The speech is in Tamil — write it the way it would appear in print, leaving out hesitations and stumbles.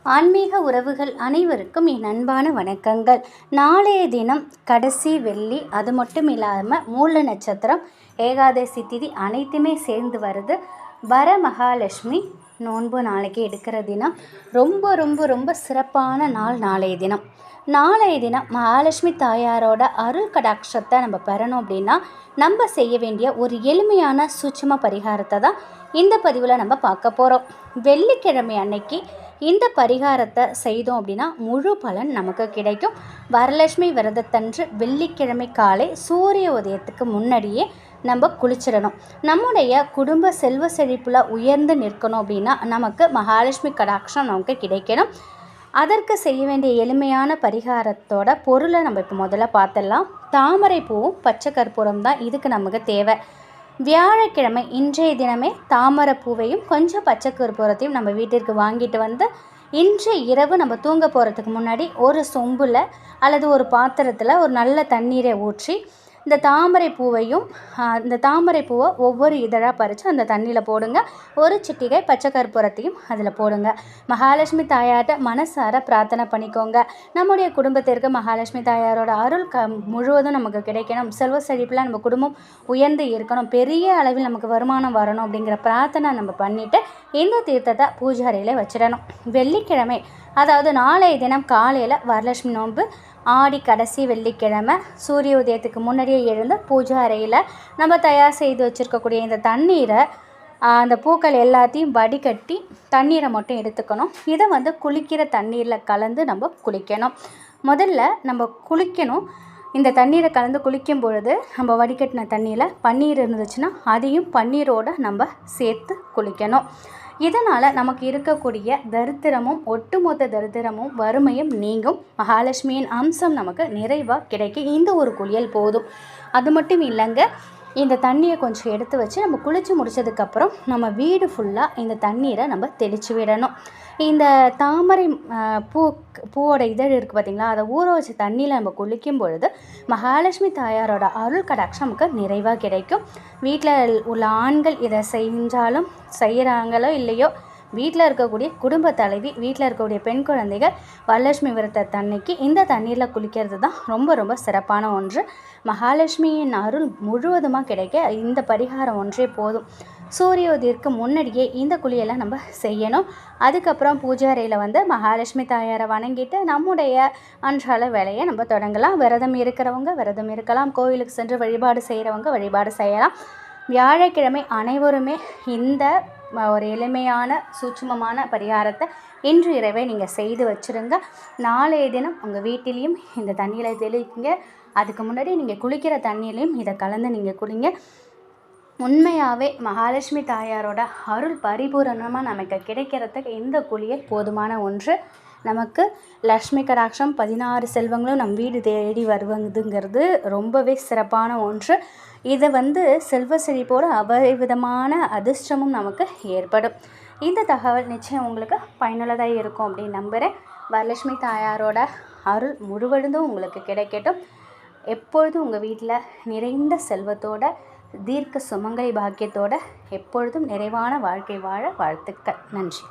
ஆன்மீக உறவுகள் அனைவருக்கும் என் அன்பான வணக்கங்கள். நாளைய தினம் கடைசி வெள்ளி, அது மட்டும் இல்லாமல் மூல நட்சத்திரம், ஏகாதசி திதி அனைத்துமே சேர்ந்து வருது. வரமகாலட்சுமி நோன்பு நாளைக்கு எடுக்கிற தினம். ரொம்ப ரொம்ப ரொம்ப சிறப்பான நாள் நாளைய தினம். நாளைய தினம் மகாலட்சுமி தாயாரோட அருள் கடாட்சத்தை நம்ம பெறணும் அப்படின்னா நம்ம செய்ய வேண்டிய ஒரு எளிமையான சூட்சும பரிகாரத்தை தான் இந்த பதிவில் நம்ம பார்க்க போகிறோம். வெள்ளிக்கிழமை அன்னைக்கு இந்த பரிகாரத்தை செய்தோம் அப்படின்னா முழு பலன் நமக்கு கிடைக்கும். வரலட்சுமி விரதத்தன்று வெள்ளிக்கிழமை காலை சூரிய உதயத்துக்கு முன்னாடியே நம்ம குளிச்சிடணும். நம்முடைய குடும்ப செல்வ செழிப்பில் உயர்ந்து நிற்கணும் அப்படின்னா நமக்கு மகாலட்சுமி கடாட்சம் நமக்கு கிடைக்கணும். அதற்கு செய்ய வேண்டிய எளிமையான பரிகாரத்தோட பொருளை நம்ம இப்போ முதல்ல பார்த்துடலாம். தாமரை பூவும் பச்சை கற்பூரம் தான் இதுக்கு நமக்கு தேவை. வியாழக்கிழமை இன்றைய தினமே தாமரை பூவையும் கொஞ்சம் பச்சை கற்பூரத்தையும் நம்ம வீட்டிற்கு வாங்கிட்டு வந்து இன்று இரவு நம்ம தூங்க போகிறதுக்கு முன்னாடி ஒரு சொம்பில் அல்லது ஒரு பாத்திரத்தில் ஒரு நல்ல தண்ணீரை ஊற்றி இந்த தாமரை பூவை ஒவ்வொரு இதழாக பறித்து அந்த தண்ணியில் போடுங்க. ஒரு சிட்டிகை பச்சை கற்பூரத்தையும் அதில் போடுங்க. மகாலட்சுமி தாயார்கிட்ட மனசார பிரார்த்தனை பண்ணிக்கோங்க. நம்முடைய குடும்பத்திற்கு மகாலட்சுமி தாயாரோட அருள் முழுவதும் நமக்கு கிடைக்கணும். செல்வ செழிப்பில் நம்ம குடும்பம் உயர்ந்து இருக்கணும், பெரிய அளவில் நமக்கு வருமானம் வரணும் அப்படிங்கிற பிரார்த்தனை நம்ம பண்ணிவிட்டு இந்த தீர்த்தத்தை பூஜை அறையில் வச்சிடணும். வெள்ளிக்கிழமை, அதாவது நாளைய தினம் காலையில் வரலட்சுமி நோன்பு, ஆடி கடைசி வெள்ளிக்கிழமை சூரிய உதயத்துக்கு முன்னாடியே எழுந்து பூஜை அறையில் நம்ம தயார் செய்து வச்சுருக்கக்கூடிய இந்த தண்ணீரை, அந்த பூக்கள் எல்லாத்தையும் வடிகட்டி தண்ணீரை மட்டும் எடுத்துக்கணும். இதை குளிக்கிற தண்ணீரில் கலந்து நம்ம குளிக்கணும். முதல்ல நம்ம குளிக்கணும். இந்த தண்ணீரை கலந்து குளிக்கும் பொழுது நம்ம வடிகட்டின தண்ணியில் பன்னீர் இருந்துச்சுன்னா அதையும் பன்னீரோடு நம்ம சேர்த்து குளிக்கணும். இதனால் நமக்கு இருக்கக்கூடிய தரித்திரமும் ஒட்டுமொத்த தரித்திரமும் வறுமையும் நீங்கும். மகாலட்சுமியின் அம்சம் நமக்கு நிறைவாக கிடைக்கும். இந்த ஒரு குளியல் போதும். அது மட்டும் இல்லைங்க, இந்த தண்ணியை கொஞ்சம் எடுத்து வச்சு நம்ம குளித்து முடித்ததுக்கப்புறம் நம்ம வீடு ஃபுல்லாக இந்த தண்ணீரை நம்ம தெளித்து விடணும். இந்த தாமரை பூவோட இதழ் இருக்குது பார்த்திங்களா, அதை ஊற வச்ச தண்ணியில் நம்ம குளிக்கும் பொழுது மகாலட்சுமி தாயாரோட அருள் கடாட்சம் நமக்கு நிறைவாக கிடைக்கும். வீட்டில் உள்ள ஆண்கள் இதை செய்கிறாங்களோ இல்லையோ, வீட்டில் இருக்கக்கூடிய குடும்ப தலைவி, வீட்டில் இருக்கக்கூடிய பெண் குழந்தைகள் வரலட்சுமி விரதத்தன்னைக்கு இந்த தண்ணீரில் குளிக்கிறது தான் ரொம்ப ரொம்ப சிறப்பான ஒன்று. மகாலட்சுமியின் அருள் முழுவதுமாக கிடைக்க இந்த பரிகாரம் ஒன்றே போதும். சூரிய உதயத்திற்கு முன்னாடியே இந்த குளியலை நம்ம செய்யணும். அதுக்கப்புறம் பூஜை அறையில் மகாலட்சுமி தாயாரை வணங்கிட்டு நம்முடைய அன்றாட வேலையை நம்ம தொடங்கலாம். விரதம் இருக்கிறவங்க விரதம் இருக்கலாம், கோவிலுக்கு சென்று வழிபாடு செய்கிறவங்க வழிபாடு செய்யலாம். வியாழக்கிழமை அனைவருமே இந்த ஒரு எளிமையான சூட்சுமமான பரிகாரத்தை இன்று இரவே நீங்கள் செய்து வச்சுருங்க. நாளைய தினம் உங்கள் வீட்டிலையும் இந்த தண்ணியில் தெளிங்க. அதுக்கு முன்னாடி நீங்கள் குளிக்கிற தண்ணியிலையும் இதை கலந்து நீங்கள் குளிங்க. உண்மையாகவே மகாலட்சுமி தாயாரோட அருள் பரிபூரணமாக நமக்கு கிடைக்கிறதுக்கு இந்த குளியல் போதுமான ஒன்று. நமக்கு லக்ஷ்மி கடாட்சம் 16 செல்வங்களும் நம் வீடு தேடி வருவதுங்கிறது ரொம்பவே சிறப்பான ஒன்று. இதை செல்வ செழிப்போடு அபரிவிதமான அதிர்ஷ்டமும் நமக்கு ஏற்படும். இந்த தகவல் நிச்சயம் உங்களுக்கு பயனுள்ளதாக இருக்கும் அப்படின்னு நம்புகிறேன். வரலட்சுமி தாயாரோட அருள் முழுவதும் உங்களுக்கு கிடைக்கட்டும். எப்பொழுதும் உங்கள் வீட்டில் நிறைந்த செல்வத்தோட, தீர்க்க சுமங்கலி பாக்கியத்தோட, எப்பொழுதும் நிறைவான வாழ்க்கை வாழ வாழ்த்துக்கள். நன்றி.